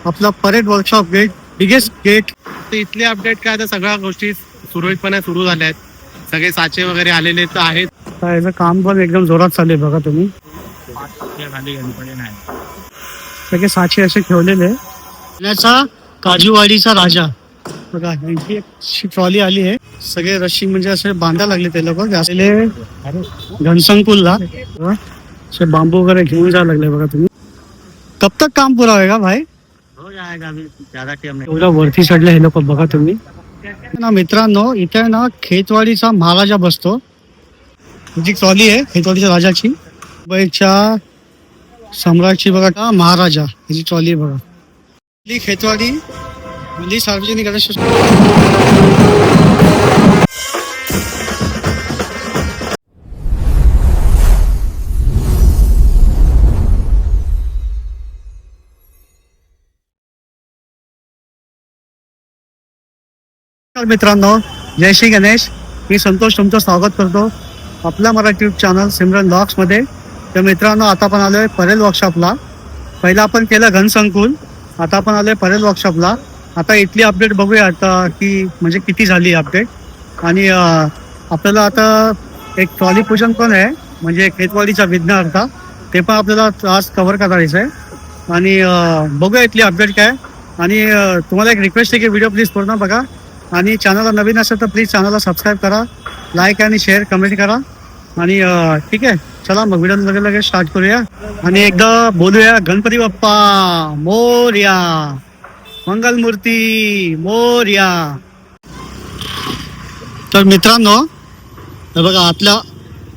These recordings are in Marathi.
आपला parade workshop gate, biggest gate. तर इथले अपडेट काय, आता सगळ्या गोष्टी सुरळीतपणे सुरू झाल्या आहेत. सगळे साचे वगैरे आलेले तर आहेत. याचं काम पण एकदम जोरात चालू आहे बघा तुम्ही. सगळे साचे असे ठेवलेले. पुण्याचा काजूवाडीचा राजा बघा, यांची एक ट्रॉली आली आहे. सगळे रशी म्हणजे असे बांधा लागले ते लोक असले घनसंकुलला. असे बांबू वगैरे घेऊन जायला लागले बघा तुम्ही. कब तक काम पुरा होएगा भाई? हो जाएगा अभी, ज्यादा टाइम नहीं. एवढा वरती चढले हे लोक बघा तुम्ही ना मित्रांनो. इथे ना खेतवाडीचा महाराजा बसतो. जी ट्रॉली आहे खेतवाडीच्या राजाची, मुंबईच्या सम्राटची बघा, महाराजा याची ट्रॉली आहे बघा. ही खेतवाडी म्हणजे सार्वजनिक गणेश. मित्रांनो, जय श्री गणेश. मी संतोष तुमचं स्वागत करतो आपल्या Marathi YouTube channel Simran blogs मध्ये. तर मित्रांनो, आता आपण आलोय परेल वर्कशॉपला. पहिला आपण केलं घनसंकुल, आता आपण आलोय परेल वर्कशॉपला. आता इथली अपडेट बघूया आता की म्हणजे किती झाली अपडेट. आणि आपल्याला आता एक ट्रॉली पूजन पण आहे, म्हणजे खेतवाडीचा विघ्नहर्ता, ते पण आपल्याला आज कव्हर करायचं आहे. आणि बघूया इथली अपडेट काय. आणि तुम्हाला एक रिक्वेस्ट आहे की व्हिडिओ प्लीज पूर्ण बघा. आणि चॅनलला नवीन असेल तर प्लीज चॅनलला सबस्क्राईब करा, लाईक आणि शेअर कमेंट करा. आणि ठीक आहे, चला मग व्हिडिओ लगेच स्टार्ट करूया. आणि एकदा बोलूया गणपती बाप्पा मोरया, मंगलमूर्ती मोरया. तर मित्रांनो बघा, आपल्या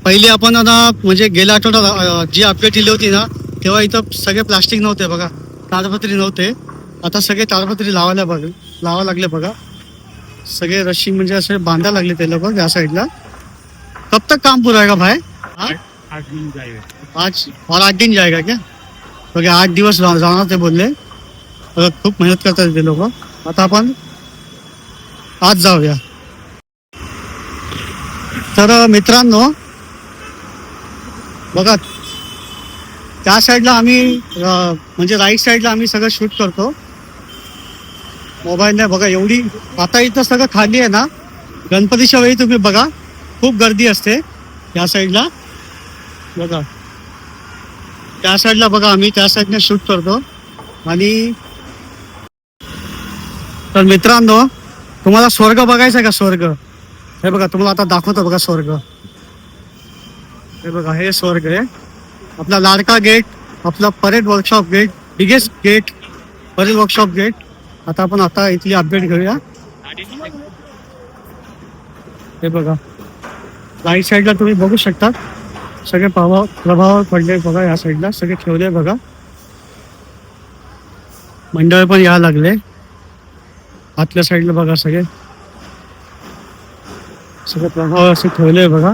पहिले आपण ना म्हणजे गेल्या आठवड्यात जी अपडेट दिली होती ना, तेव्हा इथं सगळे प्लास्टिक नव्हते बघा, ताडपत्री नव्हते. आता सगळे ताडपत्री लावा लागले बघा. सगळे रशी म्हणजे असे बांधा लागले ते लोक या साईडला. कब तक काम पूरा होगा भाई? 8 दिन जाएगा. आज और 8 दिन जाएगा क्या? तो 8 दिवस जाणार ते बोलले. खूप मेहनत करतात ते लोक. आता आपण आज जाऊया. तर मित्रांनो बघा, त्या साईडला आम्ही म्हणजे राईट साईडला आम्ही सगळं शूट करतो मोबाईलने बघा. एवढी आता इथं सगळं खाली आहे ना, गणपतीच्या वेळी तुम्ही बघा खूप गर्दी असते या साईडला बघा. त्या साईडला बघा, आम्ही त्या साईडने शूट करतो. आणि तर मित्रांनो, तुम्हाला स्वर्ग बघायचा का? स्वर्ग हे बघा, तुम्हाला आता दाखवतो बघा स्वर्ग. हे बघा, हे स्वर्ग आहे आपला लाडका गेट, आपला parade workshop gate, biggest gate parade workshop gate. आता आपण इथली अपडेट घेऊया. हे बघा, राईट साईडला तुम्ही बघू शकता सगळे प्रभाव पडले बघा. या साईडला सगळे ठेवले बघा. मंडळ पण यायला लागले. आतल्या साईडला बघा सगळे प्रभाव असे ठेवले बघा.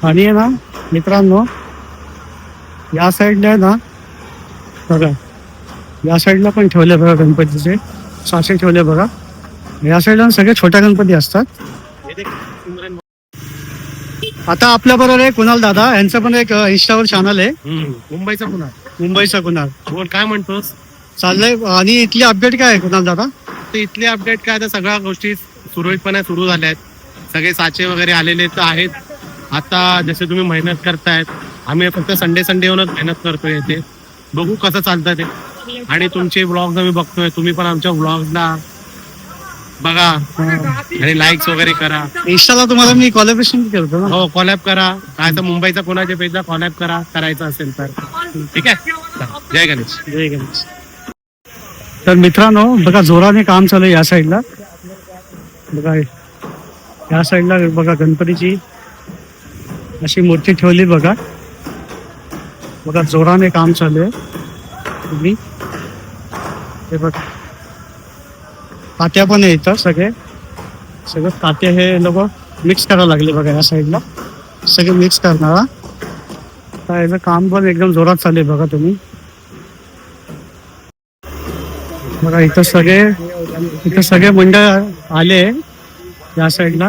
आणि ना मित्रांनो, या साईडला आहे ना बघा, या साईडला पण ठेवले बघा गणपतीचे साचे ठेवले बघा. या साईडला सगळे छोट्या गणपती असतात. आता आपल्या बरोबर आहे कुणाल दादा, यांचं पण एक इंस्टावर चॅनल आहे, मुंबईचा कुणाल. बोल, काय म्हणतोस? चाललंय. आणि इथली अपडेट काय आहे कुणाल दादा? तर इथली अपडेट काय, आता सगळ्या गोष्टी सुरळीतपणे सुरू झाल्या आहेत. सगळे साचे वगैरे आलेले तर आहेत. आता जसे तुम्ही मेहनत करतायत, आम्ही फक्त संडे येऊनच मेहनत करतोय इथे. बघू कसं चालतं ते. आणि तुमचे व्लॉग्स आम्ही बघतोय, तुम्ही पण आमच्या व्लॉग्सला बघा आणि लाईक्स वगैरे करा. इंस्टाला तुम्हाला मी कोलॅबरेशन करतो ना. हो, कॉलॅब करा. काय तर मुंबईचा कोणाच्या पेजला कॉलॅब करायचं असेल तर ठीक आहे. जय गणेश. जय गणेश. तर मित्रांनो बघा, जोराने काम चालू आहे या साईडला बघा. या साईडला बघा गणपतीची अशी मूर्ती ठेवली बघा. बघा, जोराने काम चालू आहे. तुम्ही हे बघा, तात्या पण आहे इथं. सगळं तात्या हे लोक मिक्स करायला लागले बघा. या साईडला सगळे मिक्स करणारा. तर याचं काम पण एकदम जोरात चालू आहे बघा तुम्ही बघा. इथं सगळे मंडळ आले या साईडला.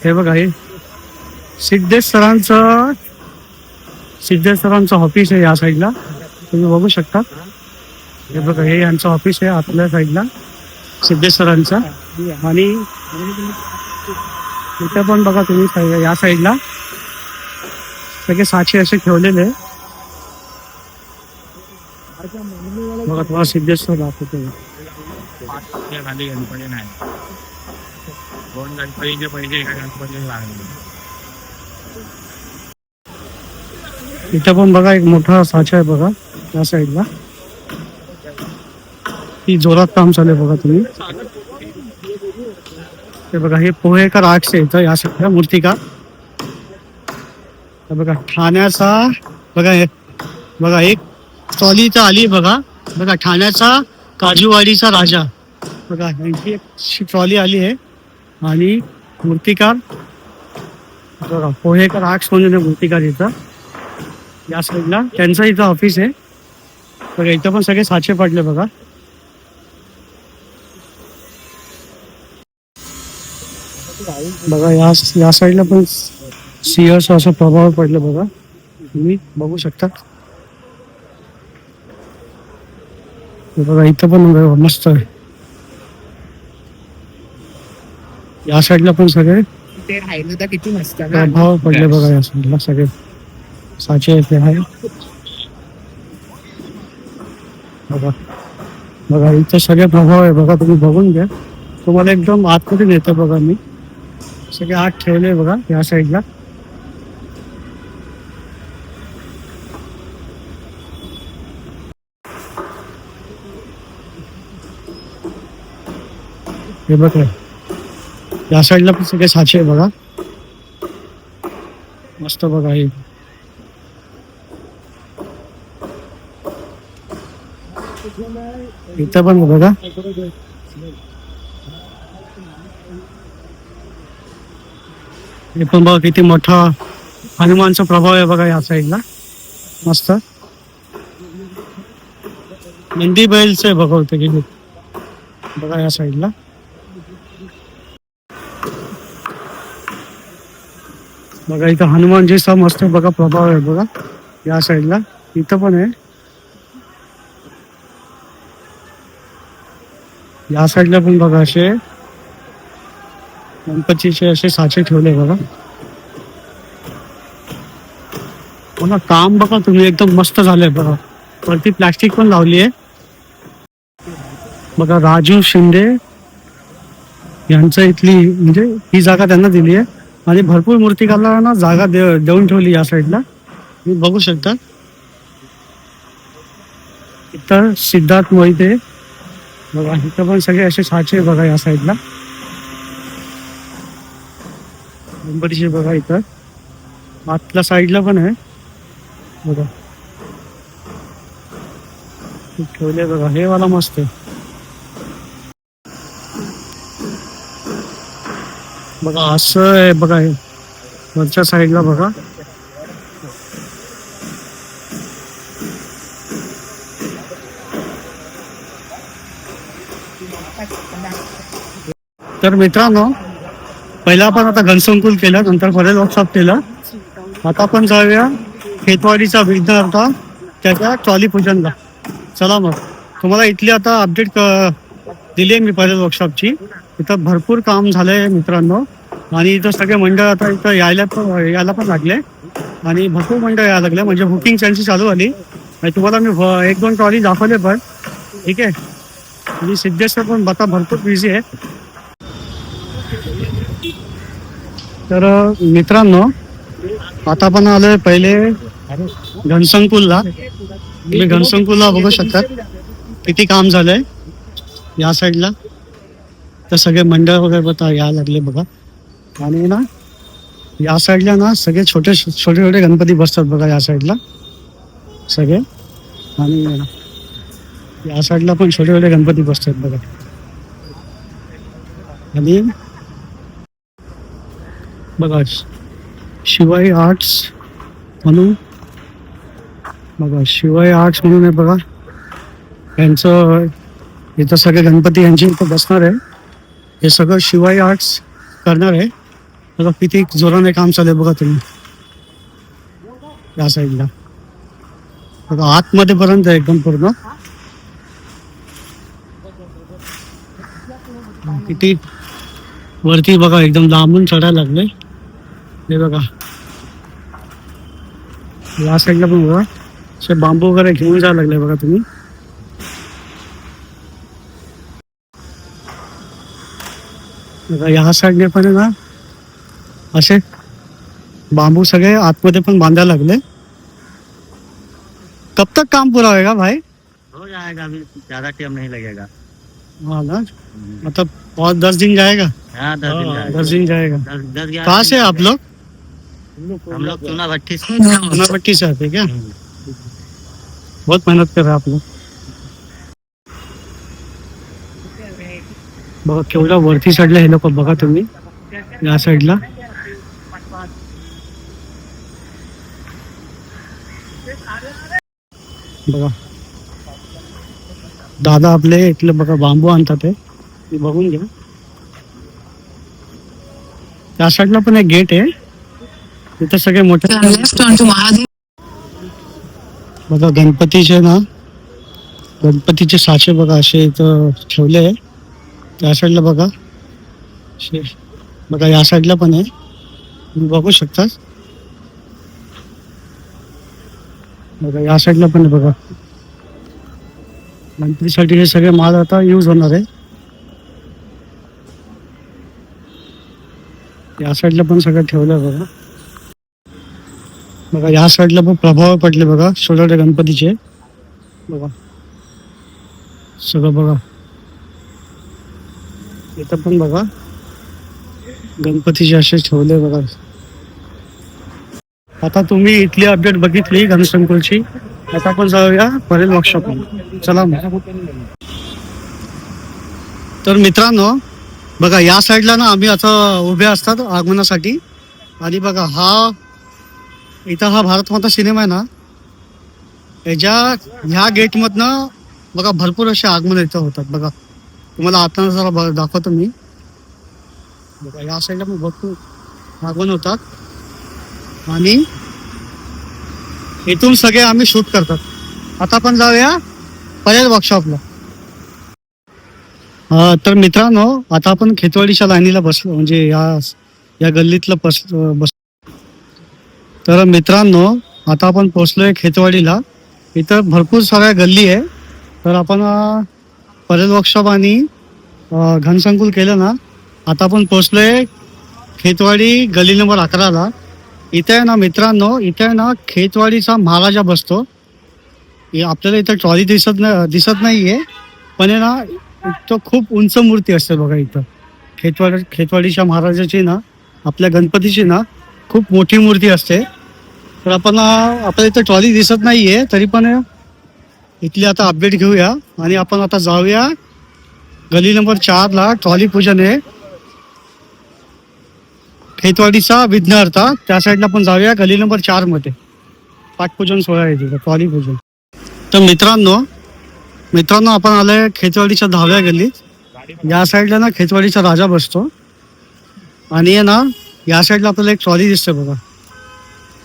हे बघा, हे सिद्धेश सरांचं ऑफिस आहे या साईडला, तुम्ही बघू शकता. हे बघा हे यांचं ऑफिस आहे आतल्या साईडला सिद्धेश्वरांचं. आणि इथं पण बघा तुम्ही या साईडला सगळे साचे असे ठेवलेले बघा. तुम्हाला सिद्धेश्वर दाखवतो. खाली गणपती नाही, 2 गणपतीचे पैसे एका गणपतीला लागले. इथं पण बघा एक मोठा साचा आहे बघा या साईडला. ती जोरात काम चालू आहे बघा तुम्ही. हे बघा हे पोहेकर आर्ट्स आहे इथं या साईडला मूर्तिकार. बघा ठाण्याचा बघा हे बघा एक ट्रॉली इथं आली बघा. बघा ठाण्याचा काजूवाडीचा राजा बघा यांची एक ट्रॉली आली आहे. आणि मूर्तिकार बघा पोहेकर आर्ट्स म्हणून मूर्तिकार इथं या साईडला त्यांचं इथं ऑफिस आहे बघा. इथं पण सगळे साचे पडले बघा. बघा या साईडला पण सिंहाचा असा प्रभाव पडला बघा. तुम्ही बघू शकता. बघा इथं पण मस्त आहे. या साईडला पण सगळे ते राहिलं तर किती मस्त प्रभाव पडले बघा. या साईडला सगळे साचे इथे आहे बघा. बघा इथे सगळे प्रभाव आहे बघा. तुम्ही बघून घ्या. तुम्हाला एकदम आतमध्ये नेतं बघा. मी सगळे आत ठेवले बघा या साईडला. हे बघा या साईडला पण सगळे साचे आहे बघा. मस्त बघा हे. इथं पण बघा हे पण बघा किती मोठा हनुमानचा प्रभाव आहे बघा या साईडला. मस्त नंदी बैलच आहे बघा होते की बघा या साईडला. बघा इथं हनुमानजीचा मस्त बघा प्रभाव आहे बघा या साईडला. इथं पण आहे या साईडला पण बघा असे गणपतीचे असे साचे ठेवले बघा. बघा काम बघा तुम्ही एकदम मस्त झालंय बघा. वरती प्लास्टिक पण लावली आहे बघा. राजू शिंदे यांचं इथली म्हणजे ही जागा त्यांना दिली आहे. आणि भरपूर मूर्तिकारांना जागा देऊन ठेवली या साईडला. तुम्ही बघू शकता. इथं सिद्धार्थ मोहिते बघा. इथं पण सगळे असे साचे बघा या साईडला. गणपतीचे बघा इथं आतल्या साईडला पण आहे बघा ठेवले बघा. हे वाला मस्त आहे बघा. असं आहे बघा हे वरच्या साईडला बघा. तर मित्रांनो पहिला आपण आता घनसंकुल केलं, नंतर परेल वर्कशॉप केलं. आता आपण जाऊया खेतवाडीचा विघ्नहर्ता होता त्याच्या ट्रॉली पूजनला. चला मग तुम्हाला इथली आता अपडेट दिली आहे मी परेल वर्कशॉपची. इथं भरपूर काम झालंय मित्रांनो. आणि इथं सगळे मंडळ आता इथं यायला पण लागले. आणि भरपूर मंडळ यायला लागले म्हणजे बुकिंग त्यांची चालू झाली. आणि तुम्हाला मी 1-2 ट्रॉली दाखवले पण. ठीक आहे. आणि सिद्धेश्वर पण आता भरपूर बिझी आहे. तर मित्रांनो आता आपण आलोय पहिले घनसंकुलला. तुम्ही घनसंकुलला बघू शकतात किती काम झालंय या साईडला. तर सगळे मंडळ वगैरे बघा यायला लागले बघा. आणि ना या साईडला ना सगळे छोटे छोटे गणपती बसतात बघा या साईडला सगळे. आणि या साईडला पण छोटे छोटे गणपती बसतात बघा. आणि बघा शिवाई आर्ट्स म्हणून बघा शिवाई आर्ट्स म्हणून आहे बघा. यांचं इथं सगळे गणपती यांची इथं बसणार आहे. हे सगळं शिवाई आर्ट्स करणार आहे बघा. किती जोराने काम चालू आहे बघा तुम्ही या साईडला बघा. आतमध्ये पर्यंत एकदम पूर्ण किती वरती बघा एकदम लांबून चढायला लागले. हे बघा या साईडला पण बघा असे बांबू वगैरे घेऊन जायला लागले बघा तुम्ही. बघा या साईडने पण आहे ना असे बांबू सगळे आतमध्ये पण बांधायला लागले. कब तक काम पूरा होएगा भाई? हो जाएगा, अभी ज्यादा टाइम नहीं लगेगा. हाँ ना, मतलब और 10 दिन जाएगा. हाँ 10 दिन जाएगा. 10 दिन जाएगा. 10-11 कहाँ से आप लोग? हम लोग चुना भट्टी से. चुनाभट्टी से आते हैं क्या? बहुत मेहनत कर रहे हैं आप लोग. बघा केवढा वरती चढला हे लोक बघा तुम्ही या साईडला. बघा दादा आपले इथले बघा बांबू आणतात हे बघून घ्या. त्या साईडला पण एक गेट आहे तिथे सगळे मोठे बघा गणपतीचे ना गणपतीचे साचे बघा असे इथं ठेवले आहे. त्या साईडला बघा बघा या साईडला पण आहे तुम्ही बघू शकता. बघा या साईडला पण आहे बघा. गणपतीसाठी हे सगळे माल आता यूज होणार आहे. या साईडला पण सगळं ठेवलं आहे बघा. बघा या साईडला पण प्रभाव पडले बघा छोटे गणपतीचे बघा सगळं बघा. इथं पण बघा गणपतीचे असे ठेवले बघा. आता तुम्ही इथली अपडेट बघितली घनसंकुलची. आता आपण जाऊया परेल वर्कशॉप. चला मग. तर मित्रांनो बघा या साईडला ना आम्ही आता उभे असतात आगमनासाठी. आणि बघा हा भारत माता सिनेमा आहे ना ह्या गेटमधनं बघा भरपूर असे आगमन इथं होतात बघा. तुम्हाला आता जरा दाखवतो मी. बघा या साईडला पण भरपूर आगमन होतात आणि इथून सगळे आम्ही शूट करतात. आता आपण जाऊया परेल वर्कशॉपला. तर मित्रांनो आता आपण खेतवाडीच्या लाईनीला बसलो म्हणजे या गल्लीतलं बस. तर मित्रांनो आता आपण पोचलोय खेतवाडीला. इथं भरपूर साऱ्या गल्ली आहे. तर आपण परेल वर्कशॉप आणि घनसंकुल केलं ना. आता आपण पोचलोय खेतवाडी गल्ली नंबर 11ला. इथे आहे ना मित्रांनो इथे आहे ना खेतवाडीचा महाराजा बसतो. आपल्याला इथं ट्रॉली दिसत नाहीये पण आहे ना तो खूप उंच मूर्ती असते बघा इथं. खेतवाडीच्या महाराजाची ना आपल्या गणपतीची ना खूप मोठी मूर्ती असते. तर आपण आपल्याला इथं ट्रॉली दिसत नाहीये तरी पण इथली आता अपडेट घेऊया आणि आपण आता जाऊया गली नंबर 4ला. ट्रॉली पूजन आहे खेतवाडीचा विघ्नहर्ता. त्या साईडला पण जाऊया गली नंबर 4 मध्ये पाठपूजन सोहळा आहे तिथं ट्रॉली पूजन. तर मित्रांनो आपण आलोय खेतवाडीच्या 10व्या गल्लीत. या साईडला ना खेतवाडीचा राजा बसतो आणि आहे ना या साईडला आपल्याला एक ट्रॉली दिसते बघा.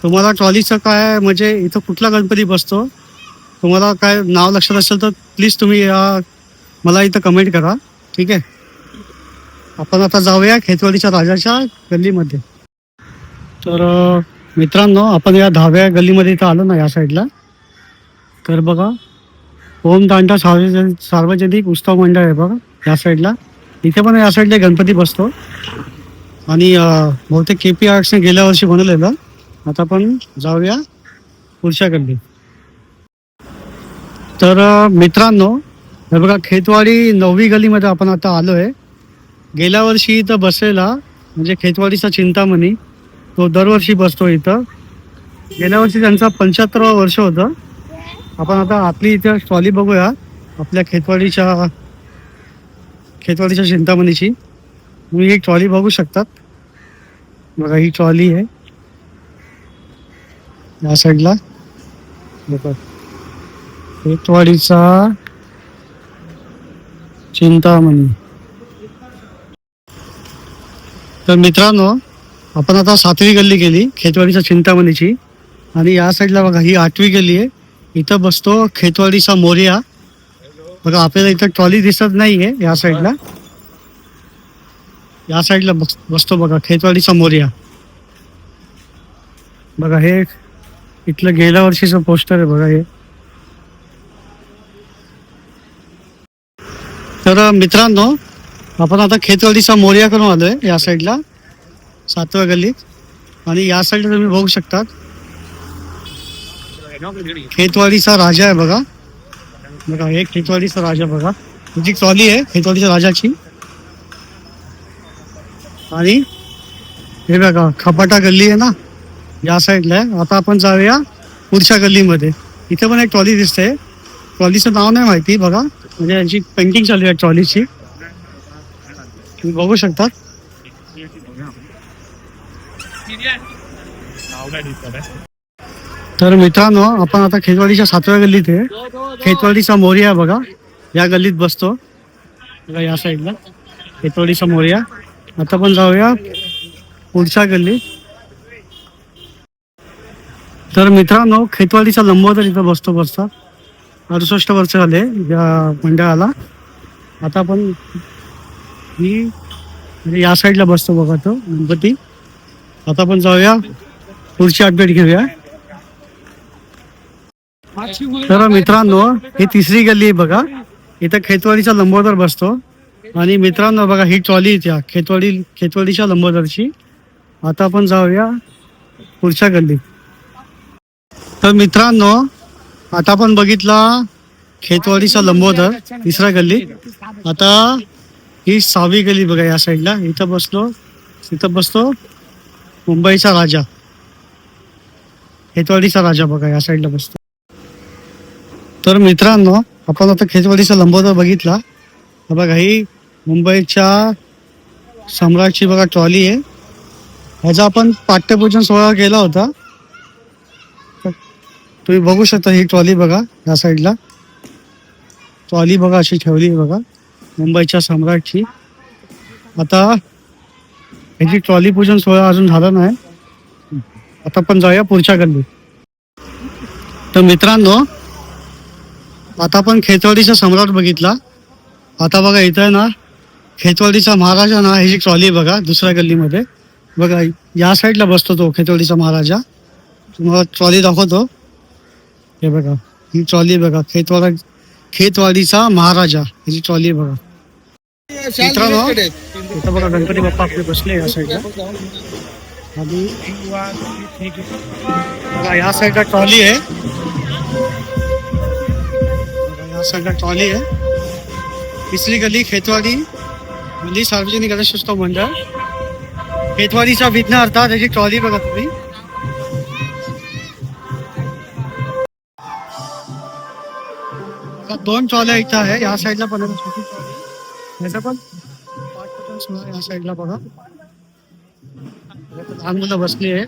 तुम्हाला ट्रॉलीचं काय म्हणजे इथं कुठला गणपती बसतो तुम्हाला काय नाव लक्षात असेल तर प्लीज तुम्ही मला इथं कमेंट करा. ठीक आहे. आपण आता जाऊया खेतवाडीच्या राजाच्या गल्लीमध्ये. तर मित्रांनो आपण या 10व्या गल्लीमध्ये इथं आलो ना या साईडला. तर बघा ओम दांडा सार्वजनिक उत्सव मंडळ आहे बघा या साईडला. इथे पण या साईडला गणपती बसतो आणि बहुतेक KP आर्ट्सने गेल्या वर्षी बनवलेलं. आता आपण जाऊया पुढच्या गल्लीत. तर मित्रांनो हे बघा खेतवाडी 9वी गल्लीमध्ये आपण आता आलो आहे. गेल्या वर्षी इथं बसलेला म्हणजे खेतवाडीचा चिंतामणी तो दरवर्षी बसतो इथं. गेल्या वर्षी त्यांचा 75वं वर्ष होतं. आपण आता आपली इथे ट्रॉली बघूया आपल्या खेतवाडीच्या चिंतामणीची. तुम्ही ही ट्रॉली बघू शकतात बघा. ही ट्रॉली आहे या साईडला बघा खेतवाडीचा चिंतामणी. तर मित्रांनो आपण आता 7वी गल्ली गेली खेतवाडीच्या चिंतामणीची आणि या साईडला बघा ही 8वी गल्ली आहे. इथं बसतो खेतवाडीचा मोरया बघा आपल्याला इथं ट्रॉली दिसत नाहीये या साईडला. या साईडला बसतो बघा खेतवाडीचा मोर्या. बघा हे इथलं गेल्या वर्षीचं पोस्टर आहे बघा हे. तर मित्रांनो आपण आता खेतवाडीचा मोर्या करून आलोय या साईडला 7व्या गल्लीत. आणि या साईडला तुम्ही बघू शकता खेतवाडीचा राजा आहे बघा. बघा हे खेतवाडीचा राजा बघा. तुझी ट्रॉली आहे खेतवाडीच्या राजाची. आणि हे बघा खपाटा गल्ली आहे ना या साईडला आहे. आता आपण जाऊया पुढच्या गल्लीमध्ये. इथे पण एक ट्रॉली दिसते. ट्रॉलीचं नाव नाही माहिती बघा, म्हणजे यांची पेंटिंग चालू आहे ट्रॉलीची, तुम्ही बघू शकता. तर मित्रांनो आपण आता खेतवाडीच्या 7व्या गल्लीत आहे. खेतवाडीचा मोर्या बघा या गल्लीत बसतो बघा या साईडला खेतवाडीचा मोर्या. आता पण जाऊया पुढच्या गल्लीत. तर मित्रांनो खेतवाडीचा लंबोदर इथं बसतो 68 वर्ष झाले या मंडळाला. आता आपण ही म्हणजे या साईडला बसतो बघा तो गणपती. आता आपण जाऊया पुढची अपडेट घेऊया. तर मित्रांनो ही 3री गल्ली आहे बघा. इथं खेतवाडीचा लंबोदर बसतो. आणि मित्रांनो बघा ही ट्रॉली इथे खेतवाडीच्या लंबोदरची. आता आपण जाऊया पुढच्या गल्लीत. तर मित्रांनो आता आपण बघितला खेतवाडीचा लंबोदर 3ऱ्या गल्लीत. आता ही 6वी गल्ली बघा या साईडला. इथं बसतो मुंबईचा राजा, खेतवाडीचा राजा बघा या साईडला बसतो. तर मित्रांनो आपण आता खेतवाडीचा लंबोदर बघितला. बघा ही मुंबईच्या सम्राटची बघा ट्रॉली आहे. ह्याचा आपण पाठ्यपूजन सोहळा केला होता. तुम्ही बघू शकता ही ट्रॉली बघा या साईडला. ट्रॉली बघा अशी ठेवली आहे बघा मुंबईच्या सम्राटची. आता ह्याची ट्रॉली पूजन सोहळा अजून झाला नाही. आता पण जाऊया पुढच्या गल्लीत. तर मित्रांनो आता आपण खेतवाडीचा सम्राट बघितला. आता बघा इथं ना खेतवाडीचा महाराजा ना ह्याची ट्रॉली बघा 2ऱ्या गल्लीमध्ये. बघा या साईडला बसतो तो खेतवाडीचा महाराजा. तुम्हाला ट्रॉली दाखवतो. हे बघा ही ट्रॉली बघा खेतवाडीचा महाराजा ह्याची ट्रॉली बघा. मित्रांनो इथं बघा गणपती बाप्पा आपले बसले या साईडला. आणि बघा या साईडला ट्रॉली आहे. या साईडला ट्रॉली आहे. 3री गल्ली खेतवाडी म्हणजे सार्वजनिक गणेशोत्सव मंडळ. खेतवाडीचा विघ्नहर्ता त्याची ट्रॉली बघा तुम्ही. दोन ट्रॉल्या इथं आहे. या साईडला पण आहे छोटी ट्रॉली. ह्याचा पण पाठपूजन सोहळा या साईडला बघा. लहान मुलं बसली आहे.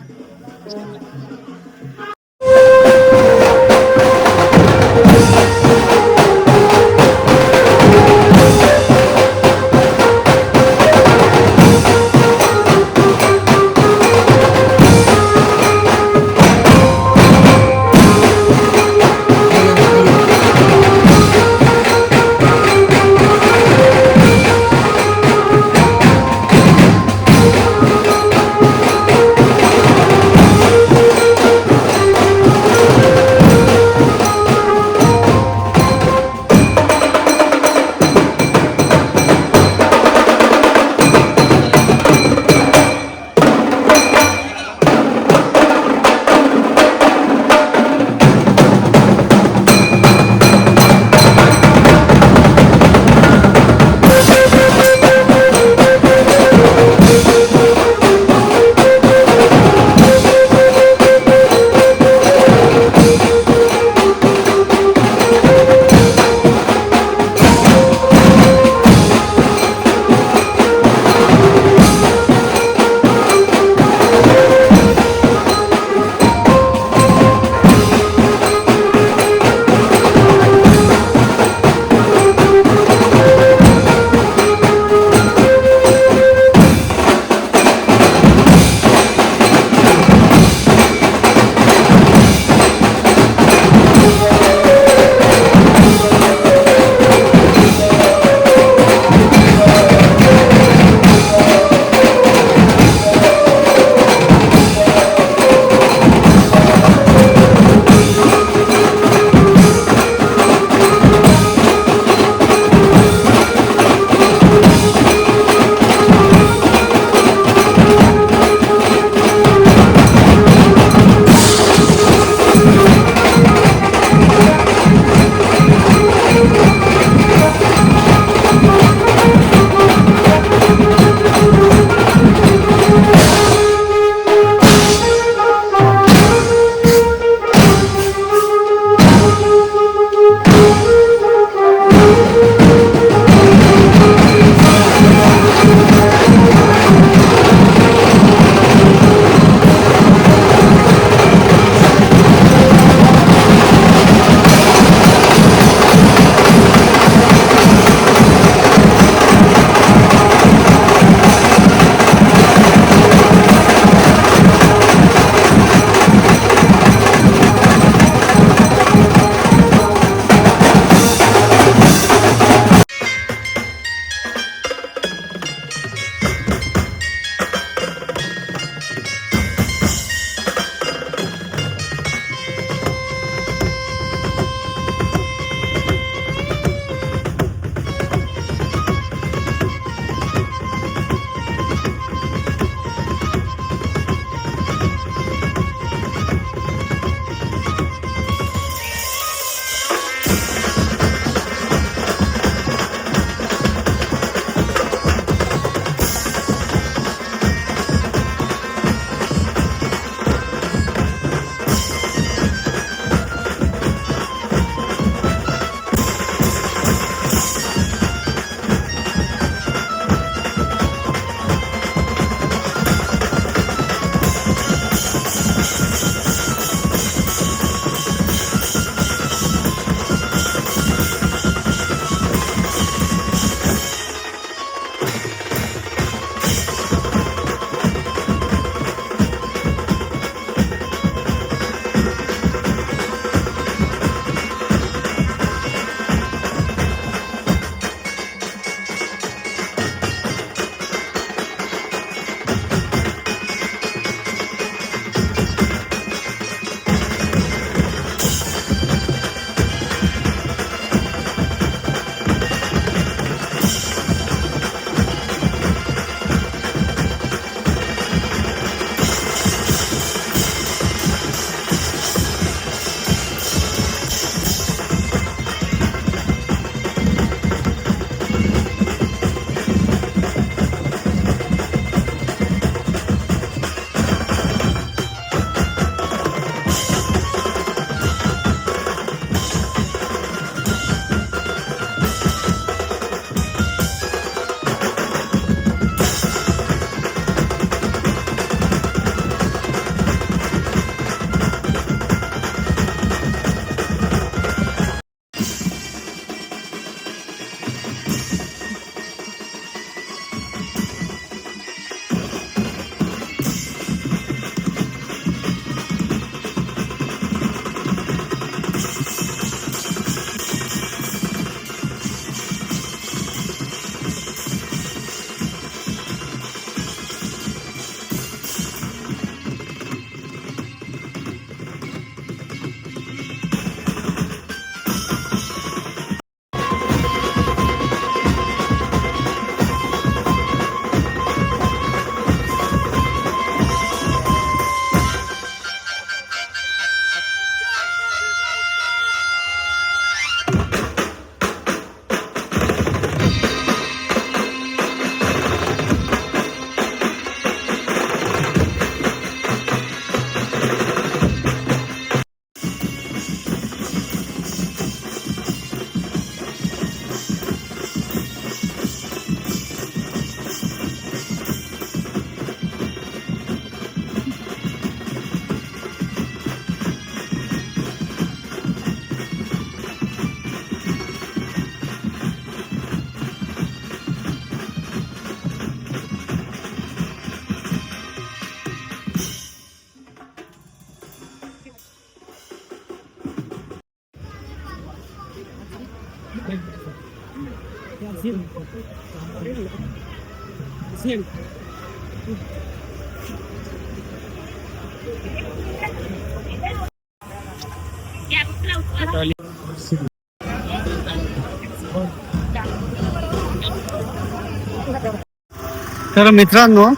तर मित्रांनो,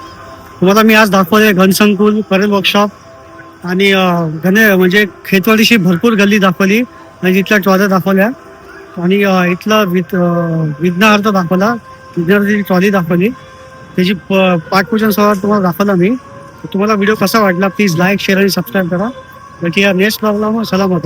तुम्हाला मी आज दाखवले घनसंकुल, परेल वर्कशॉप आणि म्हणजे खेतवाडीशी भरपूर गल्ली दाखवली आणि इथल्या ट्रॉल्या दाखवल्या आणि इथला विघ्नहर्ता दाखवला, विघ्नहर्ताची ट्रॉली दाखवली, त्याची पाठपूजन सोहळा तुम्हाला दाखवला मी. तुम्हाला व्हिडिओ कसा वाटला प्लीज लाईक शेअर आणि सबस्क्राईब करा. बाकी या नेक्स्ट ब्लॉगला मग सलाम.